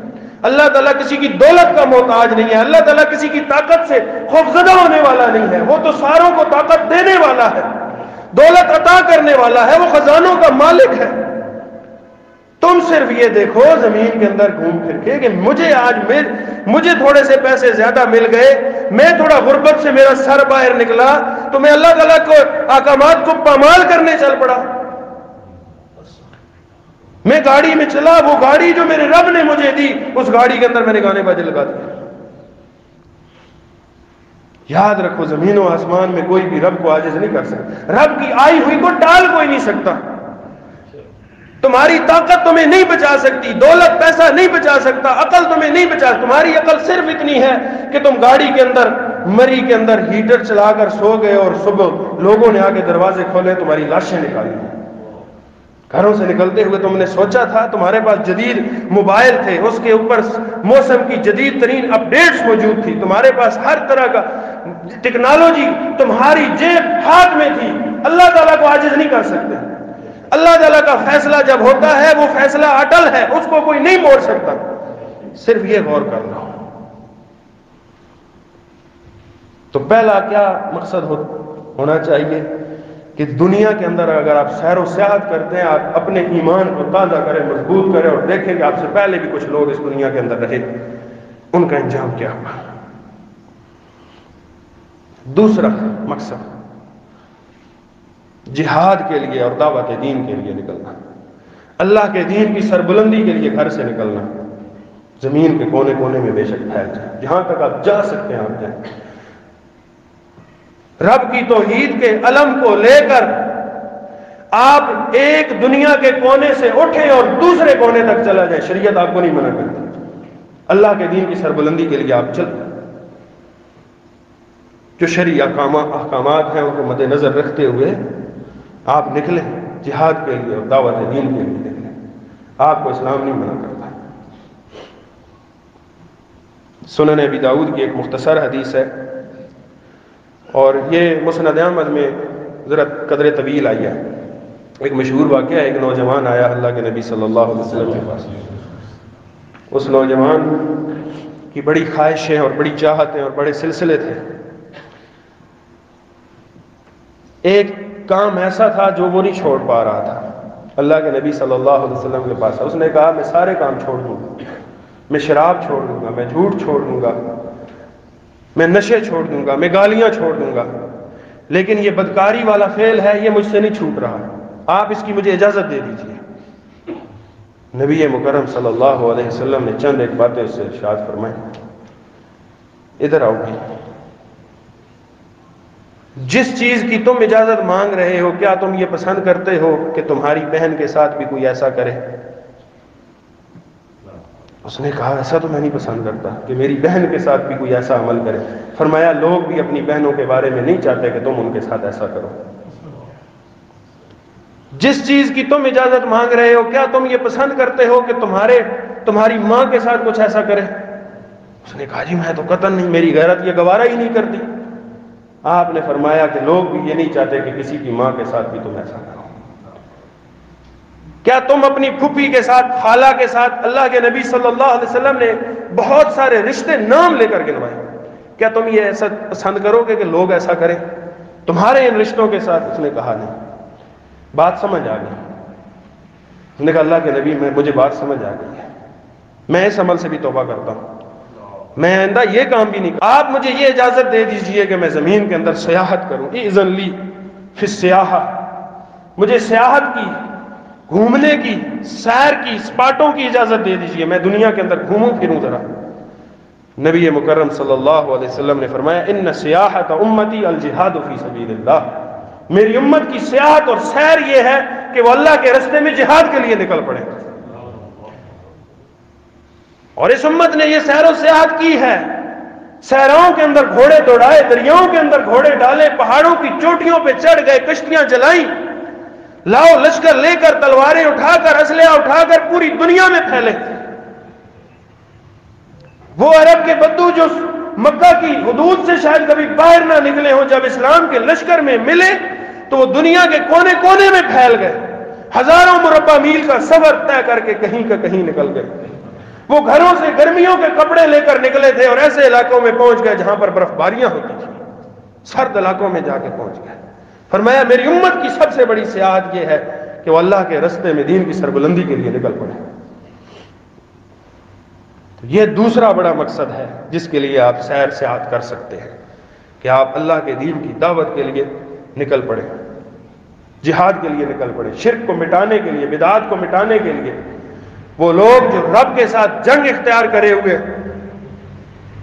اللہ تعالیٰ کسی کی دولت کا محتاج نہیں ہے، اللہ تعالیٰ کسی کی طاقت سے خوفزدہ ہونے والا نہیں ہے، وہ تو ساروں کو طاقت دینے والا ہے، دولت عطا کرنے والا ہے، وہ خزانوں کا مالک ہے۔ تم صرف یہ دیکھو زمین کے اندر گھوم پھر کے کہ مجھے تھوڑے سے پیسے زیادہ مل گئے، میں تھوڑا غربت سے میرا سر باہر نکلا تو میں اللہ تعالیٰ کو احکامات کو پامال کرنے چل پڑا، میں گاڑی میں چلا، وہ گاڑی جو میرے رب نے مجھے دی اس گاڑی کے اندر میں نے گانے بازے لگا دیا۔ یاد رکھو زمین و آسمان میں کوئی بھی رب کو عاجز نہیں کر سکتا، رب کی آئی ہوئی کو ٹال کوئی نہیں سکتا۔ تمہاری طاقت تمہیں نہیں بچا سکتی، دولت پیسہ نہیں بچا سکتا، عقل تمہیں نہیں بچا سکتی۔ تمہاری عقل صرف اتنی ہے کہ تم گاڑی کے اندر مری کے اندر ہیٹر چلا کر سو گئے اور صبح لوگوں نے آگے دروازے کھولے تمہاری لاشیں نکالی، گھروں سے نکلتے ہوئے تم نے سوچا تھا، تمہارے پاس جدید موبائل تھے، اس کے اوپر موسم کی جدید ترین اپڈیٹس موجود تھی، تمہارے پاس ہر طرح کا ٹیکنالوجی تمہاری جیب ہاتھ میں تھی۔ اللہ تعالیٰ کو عاجز نہیں کر سکتے۔ اللہ تعالیٰ کا فیصلہ جب ہوتا ہے وہ فیصلہ اٹل ہے، اس کو کوئی نہیں موڑ سکتا۔ صرف یہ غور کرنا۔ تو پہلا کیا مقصد ہونا چاہیے کہ دنیا کے اندر اگر آپ سیر و سیاحت کرتے ہیں، آپ اپنے ایمان کو تازہ کریں، مضبوط کریں، اور دیکھیں کہ آپ سے پہلے بھی کچھ لوگ اس دنیا کے اندر رہے، ان کا انجام کیا ہوا۔ دوسرا مقصد جہاد کے لیے اور دعوت دین کے لیے نکلنا، اللہ کے دین کی سربلندی کے لیے گھر سے نکلنا، زمین کے کونے کونے میں بے شک پھیل جائیں، جہاں تک آپ جا سکتے ہیں آپ جائیں، رب کی توحید کے علم کو لے کر آپ ایک دنیا کے کونے سے اٹھیں اور دوسرے کونے تک چلا جائیں، شریعت آپ کو نہیں منع کرتی۔ اللہ کے دین کی سربلندی کے لیے آپ چلیں، جو شرعی احکامات ہیں ان کو مد نظر رکھتے ہوئے آپ نکلیں، جہاد کے لیے اور دعوت دین کے لیے نکلیں، آپ کو اسلام نہیں منع کرتا۔ سنن ابی داؤد کی ایک مختصر حدیث ہے، اور یہ مسند احمد میں ذرا قدر طویل آئی ہے۔ ایک مشہور واقعہ ہے، ایک نوجوان آیا اللہ کے نبی صلی اللہ علیہ وسلم کے پاس، اس نوجوان کی بڑی خواہشیں اور بڑی چاہتیں اور بڑے سلسلے تھے، ایک کام ایسا تھا جو وہ نہیں چھوڑ پا رہا تھا۔ اللہ کے نبی صلی اللہ علیہ وسلم کے پاس اس نے کہا میں سارے کام چھوڑ دوں گا، میں شراب چھوڑ دوں گا، میں جھوٹ چھوڑ دوں گا، میں نشے چھوڑ دوں گا، میں گالیاں چھوڑ دوں گا، لیکن یہ بدکاری والا فعل ہے یہ مجھ سے نہیں چھوٹ رہا، آپ اس کی مجھے اجازت دے دیجیے۔ نبی مکرم صلی اللہ علیہ وسلم نے چند ایک باتیں اس سے ارشاد فرمائیں، ادھر آؤ بھائی، جس چیز کی تم اجازت مانگ رہے ہو کیا تم یہ پسند کرتے ہو کہ تمہاری بہن کے ساتھ بھی کوئی ایسا کرے؟ اس نے کہا ایسا تو میں نہیں پسند کرتا کہ میری بہن کے ساتھ بھی کوئی ایسا عمل کرے۔ فرمایا لوگ بھی اپنی بہنوں کے بارے میں نہیں چاہتے کہ تم ان کے ساتھ ایسا کرو۔ جس چیز کی تم اجازت مانگ رہے ہو کیا تم یہ پسند کرتے ہو کہ تمہاری ماں کے ساتھ کچھ ایسا کرے؟ اس نے کہا جی میں تو قطعاً نہیں، میری غیرت یہ گوارا ہی نہیں کرتی۔ آپ نے فرمایا کہ لوگ بھی یہ نہیں چاہتے کہ کسی کی ماں کے ساتھ بھی تم ایسا کرو۔ کیا تم اپنی پھوپھی کے ساتھ، خالہ کے ساتھ، اللہ کے نبی صلی اللہ علیہ وسلم نے بہت سارے رشتے نام لے کر گنوائے، کیا تم یہ ایسا پسند کرو گے کہ لوگ ایسا کریں تمہارے ان رشتوں کے ساتھ؟ اس نے کہا نہیں. بات سمجھ آ گئی. اس نے کہا اللہ کے نبی مجھے بات سمجھ آ گئی ہے، میں اس عمل سے بھی توبہ کرتا ہوں، میں آئندہ یہ کام بھی نہیں کروں. آپ مجھے یہ اجازت دے دیجئے کہ میں زمین کے اندر سیاحت کروں. اذن لی فی السیاحہ، مجھے سیاحت کی، گھومنے کی، سیر کی، سپاٹوں کی اجازت دے دیجئے، میں دنیا کے اندر گھوموں پھروں ذرا. نبی مکرم صلی اللہ علیہ وسلم نے فرمایا ان سیاحت امتی الجہاد فی سبیل اللہ، میری امت کی سیاحت اور سیر یہ ہے کہ وہ اللہ کے راستے میں جہاد کے لیے نکل پڑے. اور اس امت نے یہ سیر و سیاحت کی ہے، صحراؤں کے اندر گھوڑے دوڑائے، دریاؤں کے اندر گھوڑے ڈالے، پہاڑوں کی چوٹیوں پہ چڑھ گئے، کشتیاں جلائیں، لاؤ لشکر لے کر، تلواریں اٹھا کر، اسلحہ اٹھا کر پوری دنیا میں پھیلے. وہ عرب کے بدو جو مکہ کی حدود سے شاید کبھی باہر نہ نکلے ہوں، جب اسلام کے لشکر میں ملے تو وہ دنیا کے کونے کونے میں پھیل گئے، ہزاروں مربع میل کا سفر طے کر کے کہیں کا کہیں نکل گئے. وہ گھروں سے گرمیوں کے کپڑے لے کر نکلے تھے اور ایسے علاقوں میں پہنچ گئے جہاں پر برف باریاں ہوتی تھیں، سرد علاقوں میں جا کے پہنچ گئے. فرمایا میری امت کی سب سے بڑی سیاحت یہ ہے کہ وہ اللہ کے راستے میں دین کی سربلندی کے لیے نکل پڑے. یہ دوسرا بڑا مقصد ہے جس کے لیے آپ سیر سیاحت کر سکتے ہیں کہ آپ اللہ کے دین کی دعوت کے لیے نکل پڑے، جہاد کے لیے نکل پڑے، شرک کو مٹانے کے لیے، بدعات کو مٹانے کے لیے. وہ لوگ جو رب کے ساتھ جنگ اختیار کرے ہوئے،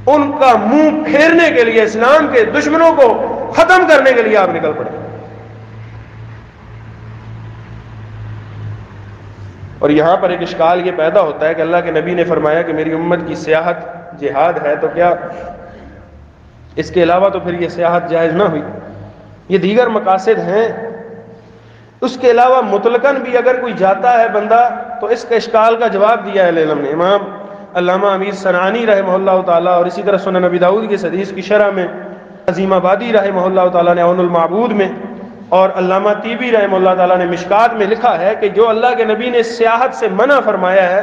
ان کا منہ پھیرنے کے لیے، اسلام کے دشمنوں کو ختم کرنے کے لیے آپ نکل پڑے. اور یہاں پر ایک اشکال یہ پیدا ہوتا ہے کہ اللہ کے نبی نے فرمایا کہ میری امت کی سیاحت جہاد ہے، تو کیا اس کے علاوہ تو پھر یہ سیاحت جائز نہ ہوئی؟ یہ دیگر مقاصد ہیں. اس کے علاوہ مطلقاً بھی اگر کوئی جاتا ہے بندہ تو اس کا اشکال کا جواب دیا ہے علم نے. امام علامہ امیر صنعانی رحمہ اللہ تعالیٰ اور اسی طرح سنن نبی داؤد کی حدیث کی شرح میں عظیم آبادی رحمہ اللہ تعالیٰ نے عون المعبود میں، اور علامہ طیبی رحمہ اللہ تعالیٰ نے مشکات میں لکھا ہے کہ جو اللہ کے نبی نے سیاحت سے منع فرمایا ہے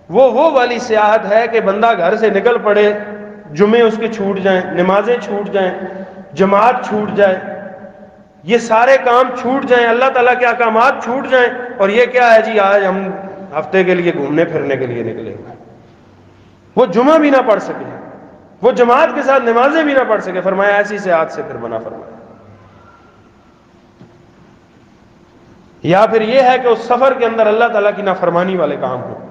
وہ والی سیاحت ہے کہ بندہ گھر سے نکل پڑے، جمعے اس کے چھوٹ جائیں، نمازیں چھوٹ جائیں، جماعت چھوٹ جائے، یہ سارے کام چھوٹ جائیں، اللہ تعالیٰ کے احکامات چھوٹ جائیں، اور یہ کیا ہے جی آج ہم ہفتے کے لیے گھومنے پھرنے کے لیے نکلے ہوئے. وہ جمعہ بھی نہ پڑھ سکے، وہ جماعت کے ساتھ نمازیں بھی نہ پڑھ سکے. فرمایا ایسی سیاحت سے پھر منع فرمایا. یا پھر یہ ہے کہ اس سفر کے اندر اللہ تعالیٰ کی نافرمانی والے کام ہوں.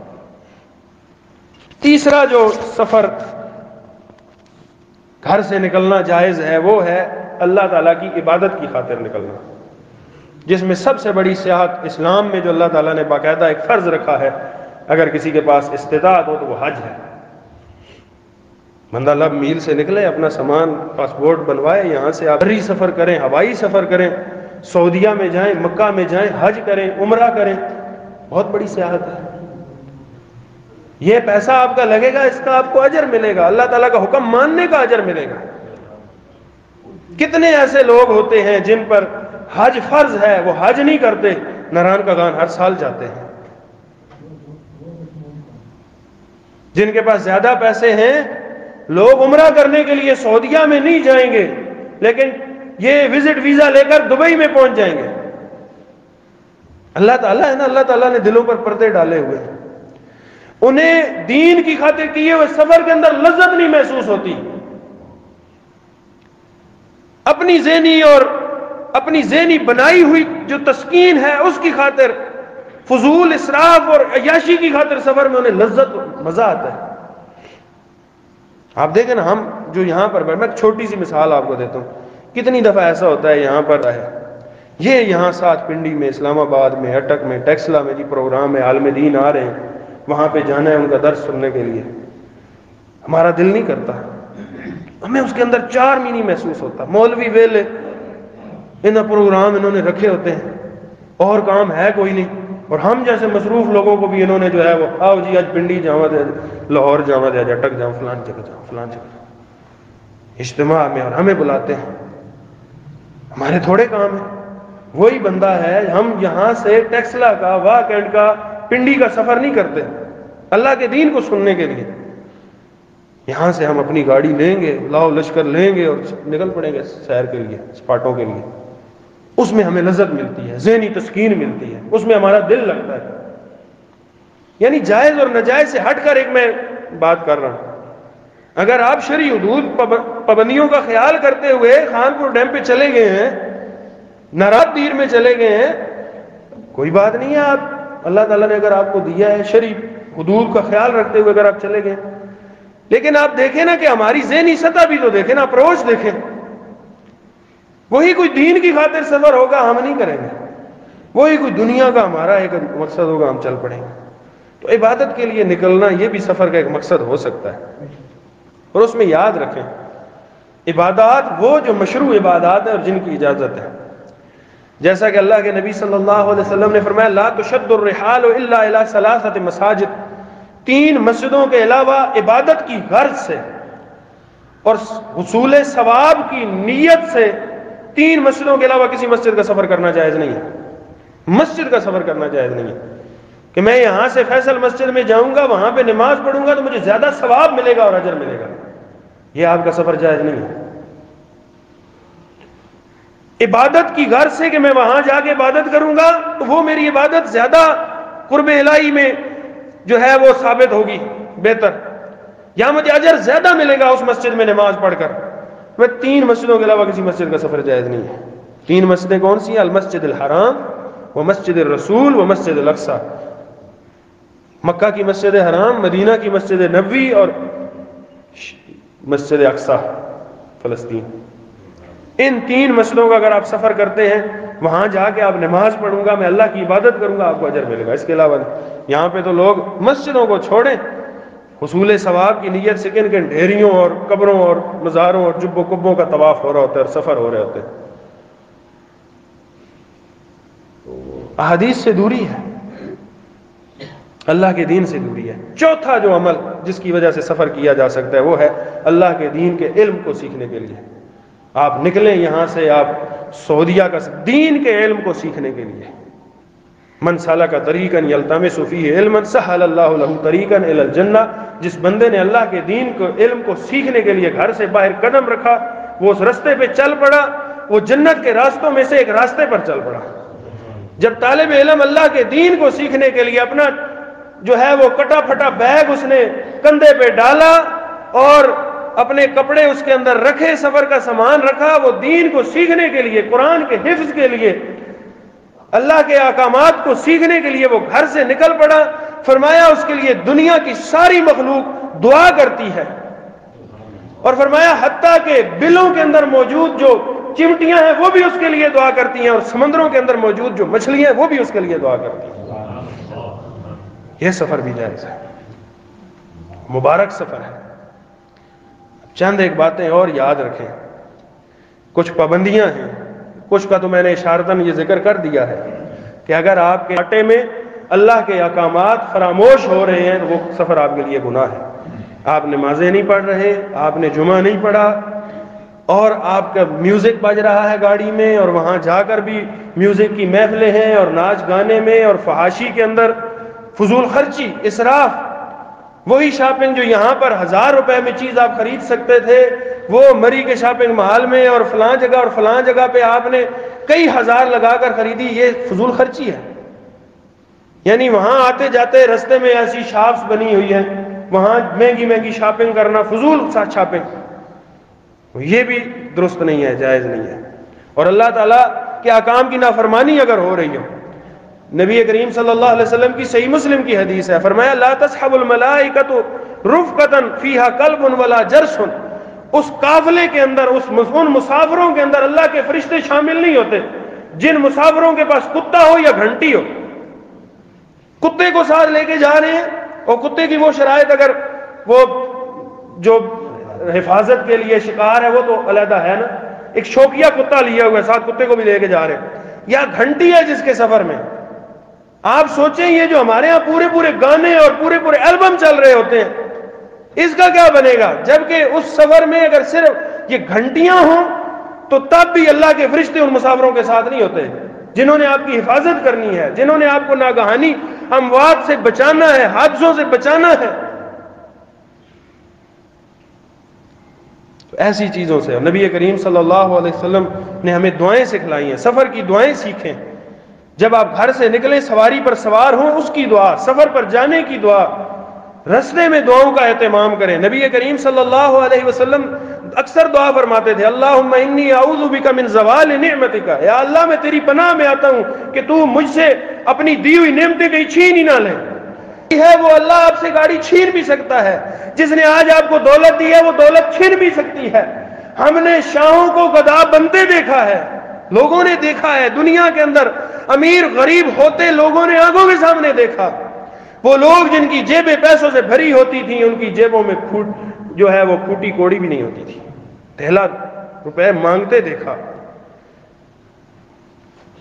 تیسرا جو سفر گھر سے نکلنا جائز ہے وہ ہے اللہ تعالیٰ کی عبادت کی خاطر نکلنا، جس میں سب سے بڑی سیاحت اسلام میں جو اللہ تعالیٰ نے باقاعدہ ایک فرض رکھا ہے، اگر کسی کے پاس استطاعت ہو تو وہ حج ہے. بندہ لب میل سے نکلے، اپنا سامان پاسپورٹ بنوائے، یہاں سے آپ بری سفر کریں، ہوائی سفر کریں، سعودیہ میں جائیں، مکہ میں جائیں، حج کریں، عمرہ کریں، بہت بڑی سیاحت ہے. یہ پیسہ آپ کا لگے گا، اس کا آپ کو اجر ملے گا، اللہ تعالیٰ کا حکم ماننے کا اجر ملے گا. کتنے ایسے لوگ ہوتے ہیں جن پر حج فرض ہے، وہ حج نہیں کرتے، ناران کا گان ہر سال جاتے ہیں. جن کے پاس زیادہ پیسے ہیں، لوگ عمرہ کرنے کے لیے سعودیہ میں نہیں جائیں گے، لیکن یہ وزٹ ویزا لے کر دبئی میں پہنچ جائیں گے. اللہ تعالیٰ ہے نا، اللہ تعالیٰ نے دلوں پر پردے ڈالے ہوئے ہیں. انہیں دین کی خاطر کیے ہوئے سفر کے اندر لذت نہیں محسوس ہوتی. اپنی ذہنی بنائی ہوئی جو تسکین ہے اس کی خاطر، فضول اسراف اور عیاشی کی خاطر سفر میں انہیں لذت مزہ آتا ہے. آپ دیکھیں نا، ہم جو یہاں پر میں چھوٹی سی مثال آپ کو دیتا ہوں، کتنی دفعہ ایسا ہوتا ہے یہاں پر ہے، یہ یہاں ساتھ پنڈی میں، اسلام آباد میں، اٹک میں، ٹیکسلا میں جی پروگرام ہے، عالم دین آ رہے ہیں، وہاں پہ جانا ہے ان کا درس سننے کے لیے. ہمارا دل نہیں کرتا، ہمیں اس کے اندر چار مینی محسوس ہوتا. مولوی ویلے، انہیں پروگرام انہوں نے رکھے ہوتے ہیں، اور کام ہے کوئی نہیں، اور ہم جیسے مصروف لوگوں کو بھی انہوں نے جو ہے وہ آؤ جی آج پنڈی جاواں دے، لاہور جاواں دے، اٹک جاؤں، فلان جگہ جاؤں، فلان جگہ اجتماع میں، اور ہمیں بلاتے ہیں. ہمارے تھوڑے کام ہیں. وہی بندہ ہے، ہم یہاں سے ٹیکسلا کا، واک اینڈ کا، پنڈی کا سفر نہیں کرتے اللہ کے دین کو سننے کے لیے. یہاں سے ہم اپنی گاڑی لیں گے، لاؤ لشکر لیں گے اور نکل پڑیں گے سیر کے لیے، سپاٹوں کے لیے. اس میں ہمیں لذت ملتی ہے، ذہنی تسکین ملتی ہے، اس میں ہمارا دل لگتا ہے. یعنی جائز اور ناجائز سے ہٹ کر ایک میں بات کر رہا ہوں. اگر آپ شرعی حدود پابندیوں کا خیال کرتے ہوئے خانپور ڈیم پہ چلے گئے ہیں، نارات دیر میں چلے گئے ہیں، کوئی بات نہیں ہے. آپ اللہ تعالیٰ نے اگر آپ کو دیا ہے شرعی حدود کا خیال رکھتے ہوئے اگر آپ چلے گئے، لیکن آپ دیکھیں نا کہ ہماری ذہنی سطح بھی تو دیکھیں نا، اپروچ دیکھیں. وہی کوئی دین کی خاطر سفر ہوگا ہم نہیں کریں گے، وہی کوئی دنیا کا ہمارا ایک مقصد ہوگا ہم چل پڑیں گے. تو عبادت کے لیے نکلنا یہ بھی سفر کا ایک مقصد ہو سکتا ہے. اور اس میں یاد رکھیں عبادات وہ جو مشروع عبادات ہیں اور جن کی اجازت ہے، جیسا کہ اللہ کے نبی صلی اللہ علیہ وسلم نے فرمایا لا تشد الرحال الا الى ثلاثه مساجد، 3 مسجدوں کے علاوہ عبادت کی غرض سے اور حصول ثواب کی نیت سے 3 مسجدوں کے علاوہ کسی مسجد کا سفر کرنا جائز نہیں ہے. مسجد کا سفر کرنا جائز نہیں ہے کہ میں یہاں سے فیصل مسجد میں جاؤں گا، وہاں پہ نماز پڑھوں گا تو مجھے زیادہ ثواب ملے گا اور اجر ملے گا. یہ آپ کا سفر جائز نہیں ہے. عبادت کی غرض سے کہ میں وہاں جا کے عبادت کروں گا تو وہ میری عبادت زیادہ قرب الہی میں جو ہے وہ ثابت ہوگی، بہتر، یا مجھے اجر زیادہ ملے گا اس مسجد میں نماز پڑھ کر. میں 3 مسجدوں کے علاوہ کسی مسجد کا سفر جائز نہیں ہے. 3 مسجدیں کون سی ہیں؟ المسجد الحرام و مسجد الرسول و مسجد الاقصی. مکہ کی مسجد حرام، مدینہ کی مسجد نبوی اور مسجد اقصی فلسطین. ان 3 مسجدوں کا اگر آپ سفر کرتے ہیں، وہاں جا کے آپ نماز پڑھوں گا، میں اللہ کی عبادت کروں گا، آپ کو اجر ملے گا. اس کے علاوہ یہاں پہ تو لوگ مسجدوں کو چھوڑیں، حصول ثواب کی نیت سے کن ڈھیریوں اور قبروں اور مزاروں اور جب و کبوں کا طواف ہو رہا ہوتا ہے اور سفر ہو رہے ہوتے ہیں. احادیث سے دوری ہے، اللہ کے دین سے دوری ہے. چوتھا جو عمل جس کی وجہ سے سفر کیا جا سکتا ہے وہ ہے اللہ کے دین کے علم کو سیکھنے کے لیے. آپ نکلیں یہاں سے، آپ سعودیہ کا دین کے علم کو سیکھنے کے لیے. من سلک طریقا یلتمس فیہ علما سہل اللہ لہ طریقا الی الجنہ. جس بندے نے اللہ کے دین کو علم کو سیکھنے کے لیے گھر سے باہر قدم رکھا، وہ اس راستے پہ چل پڑا، وہ جنت کے راستوں میں سے ایک راستے پر چل پڑا. جب طالب علم اللہ کے دین کو سیکھنے کے لیے اپنا جو ہے وہ کٹا پھٹا بیگ اس نے کندھے پہ ڈالا اور اپنے کپڑے اس کے اندر رکھے، سفر کا سامان رکھا، وہ دین کو سیکھنے کے لیے، قرآن کے حفظ کے لیے، اللہ کے احکامات کو سیکھنے کے لیے وہ گھر سے نکل پڑا. فرمایا اس کے لیے دنیا کی ساری مخلوق دعا کرتی ہے، اور فرمایا حتیٰ کہ بلوں کے اندر موجود جو چمٹیاں ہیں وہ بھی اس کے لیے دعا کرتی ہیں، اور سمندروں کے اندر موجود جو مچھلیاں ہیں وہ بھی اس کے لیے دعا کرتی ہیں. یہ سفر بھی جائز ہے، مبارک سفر ہے. چند ایک باتیں اور یاد رکھیں. کچھ پابندیاں ہیں، کچھ کا تو میں نے اشارتاً یہ ذکر کر دیا ہے کہ اگر آپ کے آٹے میں اللہ کے احکامات فراموش ہو رہے ہیں تو وہ سفر آپ کے لیے گناہ ہے. آپ نمازیں نہیں پڑھ رہے، آپ نے جمعہ نہیں پڑھا، اور آپ کا میوزک بج رہا ہے گاڑی میں، اور وہاں جا کر بھی میوزک کی محفلیں ہیں اور ناچ گانے میں اور فحاشی کے اندر فضول خرچی، اسراف. وہی شاپنگ جو یہاں پر 1000 روپے میں چیز آپ خرید سکتے تھے، وہ مری کے شاپنگ محل میں اور فلاں جگہ اور فلاں جگہ پہ آپ نے کئی ہزار لگا کر خریدی. یہ فضول خرچی ہے. یعنی وہاں آتے جاتے رستے میں ایسی شاپس بنی ہوئی ہیں، وہاں مہنگی مہنگی شاپنگ کرنا، فضول شاپنگ، یہ بھی درست نہیں ہے، جائز نہیں ہے. اور اللہ تعالیٰ کے احکام کی نافرمانی اگر ہو رہی ہو، نبی کریم صلی اللہ علیہ وسلم کی صحیح مسلم کی حدیث ہے، فرمایا لا تصحب الملائکۃ رفقۃ فیہا کلب ولا جرس. اس قافلے کے اندر، ان مسافروں کے اندر اللہ کے فرشتے شامل نہیں ہوتے جن مسافروں کے پاس کتا ہو یا گھنٹی ہو. کتے کو ساتھ لے کے جا رہے ہیں، اور کتے کی وہ شرائط، اگر وہ جو حفاظت کے لیے شکار ہے وہ تو علیحدہ ہے نا، ایک شوقیہ کتا لیا ہوا ہے، ساتھ کتے کو بھی لے کے جا رہے ہیں، یا گھنٹی ہے جس کے سفر میں. آپ سوچیں یہ جو ہمارے ہاں پورے پورے گانے اور پورے پورے البم چل رہے ہوتے ہیں، اس کا کیا بنے گا؟ جبکہ اس سفر میں اگر صرف یہ گھنٹیاں ہوں تو تب بھی اللہ کے فرشتے ان مسافروں کے ساتھ نہیں ہوتے جنہوں نے آپ کی حفاظت کرنی ہے، جنہوں نے آپ کو ناگہانی اموات سے بچانا ہے، حادثوں سے بچانا ہے. تو ایسی چیزوں سے نبی کریم صلی اللہ علیہ وسلم نے ہمیں دعائیں سکھلائی ہیں، سفر کی دعائیں سیکھیں. جب آپ گھر سے نکلیں سواری پر سوار ہوں اس کی دعا، سفر پر جانے کی دعا، رستے میں دعاؤں کا اہتمام کریں. نبی کریم صلی اللہ علیہ وسلم اکثر دعا فرماتے تھے اللہم انی اعوذ بک من زوال نعمتک، یا اللہ میں تیری پناہ میں آتا ہوں کہ تو مجھ سے اپنی دی ہوئی نعمتیں کہیں چھین ہی نہ لے. ہے وہ اللہ آپ سے گاڑی چھین بھی سکتا ہے، جس نے آج آپ کو دولت دی ہے وہ دولت چھین بھی سکتی ہے. ہم نے شاہوں کو گدا بنتے دیکھا ہے، لوگوں نے دیکھا ہے دنیا کے اندر امیر غریب ہوتے لوگوں نے آنکھوں کے سامنے دیکھا. وہ لوگ جن کی جیبیں پیسوں سے بھری ہوتی تھیں ان کی جیبوں میں جو ہے وہ پھوٹی کوڑی بھی نہیں ہوتی تھی، ٹھیلا روپے مانگتے دیکھا.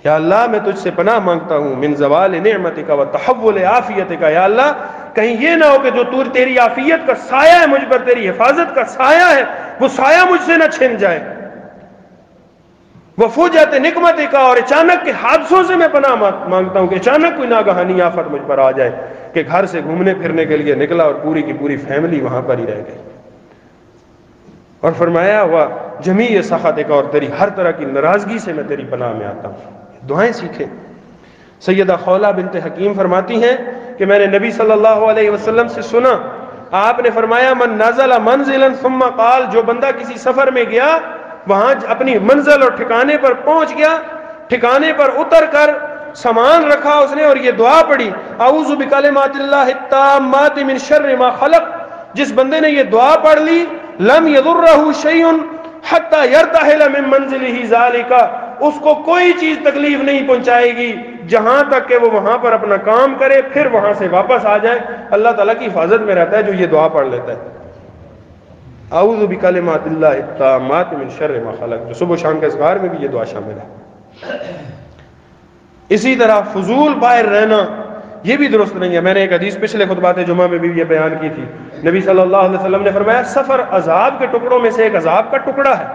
یا اللہ میں تجھ سے پناہ مانگتا ہوں من زوال نعمتک و تحول عافیتک، یا اللہ کہیں یہ نہ ہو کہ جو تیری عافیت کا سایہ ہے مجھ پر، تیری حفاظت کا سایہ ہے، وہ سایہ مجھ سے نہ چھن جائے. وفوجت نقمتک، اور اچانک کے حادثوں سے میں پناہ مانگتا ہوں کہ اچانک کوئی ناگہانی آفت مجھ پر آ جائے کہ گھر سے گھومنے پھرنے کے لیے نکلا اور پوری کی پوری فیملی وہاں پر ہی رہ گئی. اور فرمایا ہوا جمیع سخطک، اور تیری ہر طرح کی ناراضگی سے میں تیری پناہ میں آتا ہوں. دعائیں سیکھیں. سیدہ خولہ بنت حکیم فرماتی ہیں کہ میں نے نبی صلی اللہ علیہ وسلم سے سنا، آپ نے فرمایا من نزل منزلا ثم قال، جو بندہ کسی سفر میں گیا وہاں اپنی منزل اور ٹھکانے پر پہنچ گیا، ٹھکانے پر اتر کر سامان رکھا اس نے اور یہ دعا پڑھی اعوذ بکلمات اللہ التامات من شر ما خلق، جس بندے نے یہ دعا پڑھ لی لم یضرہ شیء حتی یرتحل من منزلہ ذالک، اس کو کوئی چیز تکلیف نہیں پہنچائے گی جہاں تک کہ وہ وہاں پر اپنا کام کرے پھر وہاں سے واپس آ جائے. اللہ تعالیٰ کی حفاظت میں رہتا ہے جو یہ دعا پڑھ لیتا ہے اعوذ بکلمات اللہ التامات من شر ما خلق. جو صبح و شام کے اذکار میں بھی یہ دعا شامل ہے. اسی طرح فضول باہر رہنا یہ بھی درست نہیں ہے. میں نے ایک حدیث پچھلے خطبات جمعہ میں بھی یہ بیان کی تھی. نبی صلی اللہ علیہ وسلم نے فرمایا سفر عذاب کے ٹکڑوں میں سے ایک عذاب کا ٹکڑا ہے،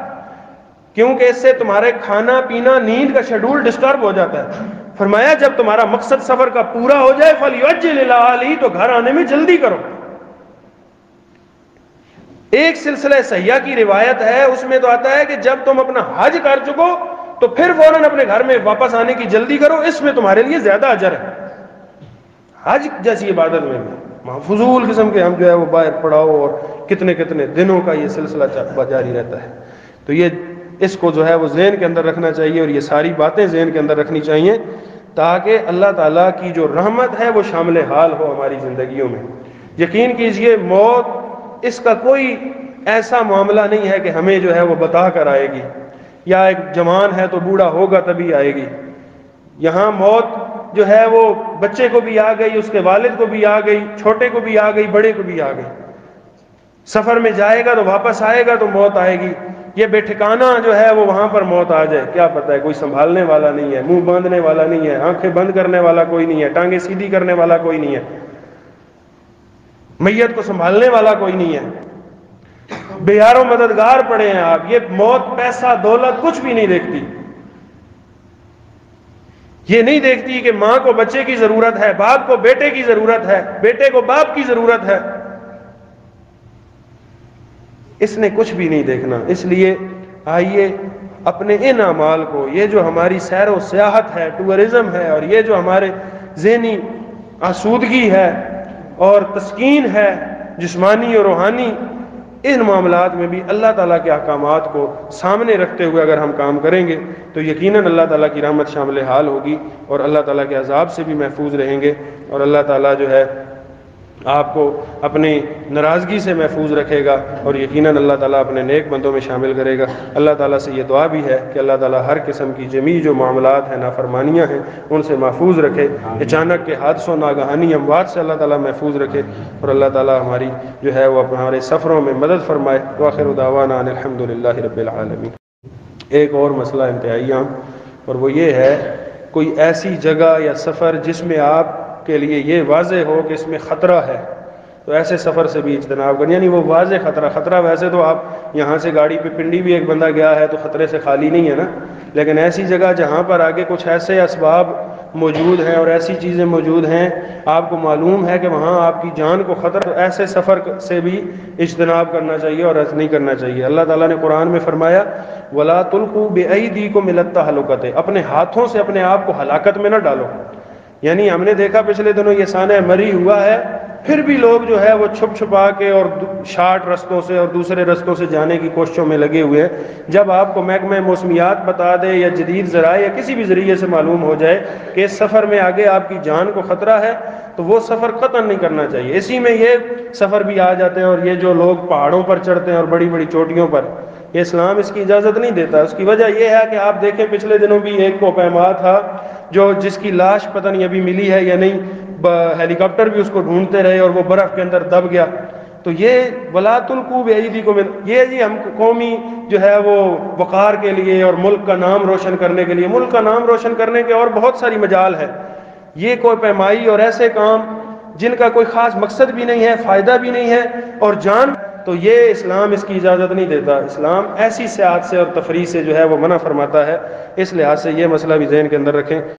کیونکہ اس سے تمہارے کھانا پینا نیند کا شیڈول ڈسٹرب ہو جاتا ہے. فرمایا جب تمہارا مقصد سفر کا پورا ہو جائے فَلْيُعَجِّلْ إِلَىٰ أَهْلِهِ، تو گھر آنے میں جلدی کرو. ایک سلسلہ سیاح کی روایت ہے اس میں تو آتا ہے کہ جب تم اپنا حج کر چکو تو پھر فوراً اپنے گھر میں واپس آنے کی جلدی کرو، اس میں تمہارے لیے زیادہ اجر ہے. حج جیسی عبادت میں فضول قسم کے ہم جو ہے وہ باہر پڑاؤ اور کتنے کتنے دنوں کا یہ سلسلہ جاری رہتا ہے. تو یہ اس کو جو ہے وہ ذہن کے اندر رکھنا چاہیے اور یہ ساری باتیں ذہن کے اندر رکھنی چاہیے تاکہ اللہ تعالیٰ کی جو رحمت ہے وہ شامل حال ہو ہماری زندگیوں میں. یقین کیجئے موت اس کا کوئی ایسا معاملہ نہیں ہے کہ ہمیں جو ہے وہ بتا کر آئے گی، یا ایک جوان ہے تو بوڑھا ہوگا تبھی آئے گی. یہاں موت جو ہے وہ بچے کو بھی آ گئی، اس کے والد کو بھی آ گئی، چھوٹے کو بھی آ گئی، بڑے کو بھی آ گئی. سفر میں جائے گا تو واپس آئے گا تو موت آئے گی. یہ بے ٹھکانہ جو ہے وہ وہاں پر موت آ جائے کیا پتہ ہے. کوئی سنبھالنے والا نہیں ہے، منہ باندھنے والا نہیں ہے، آنکھیں بند کرنے والا کوئی نہیں ہے، ٹانگیں سیدھی کرنے والا کوئی نہیں ہے، میت کو سنبھالنے والا کوئی نہیں ہے. بے یار و مددگار پڑے ہیں آپ. یہ موت پیسہ دولت کچھ بھی نہیں دیکھتی. یہ نہیں دیکھتی کہ ماں کو بچے کی ضرورت ہے، باپ کو بیٹے کی ضرورت ہے، بیٹے کو باپ کی ضرورت ہے. اس نے کچھ بھی نہیں دیکھنا. اس لیے آئیے اپنے ان اعمال کو، یہ جو ہماری سیر و سیاحت ہے، ٹورزم ہے، اور یہ جو ہمارے ذہنی آسودگی ہے اور تسکین ہے جسمانی اور روحانی، ان معاملات میں بھی اللہ تعالیٰ کے احکامات کو سامنے رکھتے ہوئے اگر ہم کام کریں گے تو یقیناً اللہ تعالیٰ کی رحمت شامل حال ہوگی اور اللہ تعالیٰ کے عذاب سے بھی محفوظ رہیں گے، اور اللہ تعالیٰ جو ہے آپ کو اپنی ناراضگی سے محفوظ رکھے گا اور یقیناً اللہ تعالیٰ اپنے نیک بندوں میں شامل کرے گا. اللہ تعالیٰ سے یہ دعا بھی ہے کہ اللہ تعالیٰ ہر قسم کی جمیع جو معاملات ہیں، نافرمانیاں ہیں، ان سے محفوظ رکھے. اچانک کے حادثوں، ناگہانی اموات سے اللہ تعالیٰ محفوظ رکھے اور اللہ تعالیٰ ہماری جو ہے وہ ہمارے سفروں میں مدد فرمائے. وآخر دعوانا ان الحمدللہ رب العالمین. ایک اور مسئلہ انتہائی عام، اور وہ یہ ہے کوئی ایسی جگہ یا سفر جس میں آپ کے لیے یہ واضح ہو کہ اس میں خطرہ ہے، تو ایسے سفر سے بھی اجتناب کریں. یعنی وہ واضح خطرہ ویسے تو آپ یہاں سے گاڑی پہ پنڈی بھی ایک بندہ گیا ہے تو خطرے سے خالی نہیں ہے نا، لیکن ایسی جگہ جہاں پر آگے کچھ ایسے اسباب موجود ہیں اور ایسی چیزیں موجود ہیں آپ کو معلوم ہے کہ وہاں آپ کی جان کو خطرہ، تو ایسے سفر سے بھی اجتناب کرنا چاہیے اور ایسا نہیں کرنا چاہیے۔ اللہ تعالیٰ نے قرآن میں فرمایا وَلَا تُلْقُوا بِأَيْدِيكُمْ إِلَى التَّهْلُكَةِ، اپنے ہاتھوں سے اپنے آپ کو ہلاکت میں نہ ڈالو۔ یعنی ہم نے دیکھا پچھلے دنوں یہ سانحہ مری ہوا ہے، پھر بھی لوگ جو ہے وہ چھپ چھپا کے اور شارٹ رستوں سے اور دوسرے رستوں سے جانے کی کوششوں میں لگے ہوئے ہیں۔ جب آپ کو محکمہ موسمیات بتا دے یا جدید ذرائع یا کسی بھی ذریعے سے معلوم ہو جائے کہ اس سفر میں آگے آپ کی جان کو خطرہ ہے تو وہ سفر قطعاً نہیں کرنا چاہیے۔ اسی میں یہ سفر بھی آ جاتے ہیں، اور یہ جو لوگ پہاڑوں پر چڑھتے ہیں اور بڑی بڑی چوٹیوں پر، یہ اسلام اس کی اجازت نہیں دیتا۔ اس کی وجہ یہ ہے کہ آپ دیکھیں پچھلے دنوں بھی ایک کوپیما تھا جو جس کی لاش پتہ نہیں ابھی ملی ہے یا نہیں، ہیلی کاپٹر بھی اس کو ڈھونڈتے رہے اور وہ برف کے اندر دب گیا۔ تو یہ وَلَا تُلْقُوا بِأَيْدِيكُمْ، یہ جی ہم قومی جو ہے وہ وقار کے لیے اور ملک کا نام روشن کرنے کے لیے، ملک کا نام روشن کرنے کے اور بہت ساری مجال ہے، یہ کوئی پیمائی اور ایسے کام جن کا کوئی خاص مقصد بھی نہیں ہے، فائدہ بھی نہیں ہے اور جان، تو یہ اسلام اس کی اجازت نہیں دیتا۔ اسلام ایسی سیاحت سے اور تفریح سے جو ہے وہ منع فرماتا ہے۔ اس لحاظ سے یہ مسئلہ بھی ذہن کے اندر رکھیں۔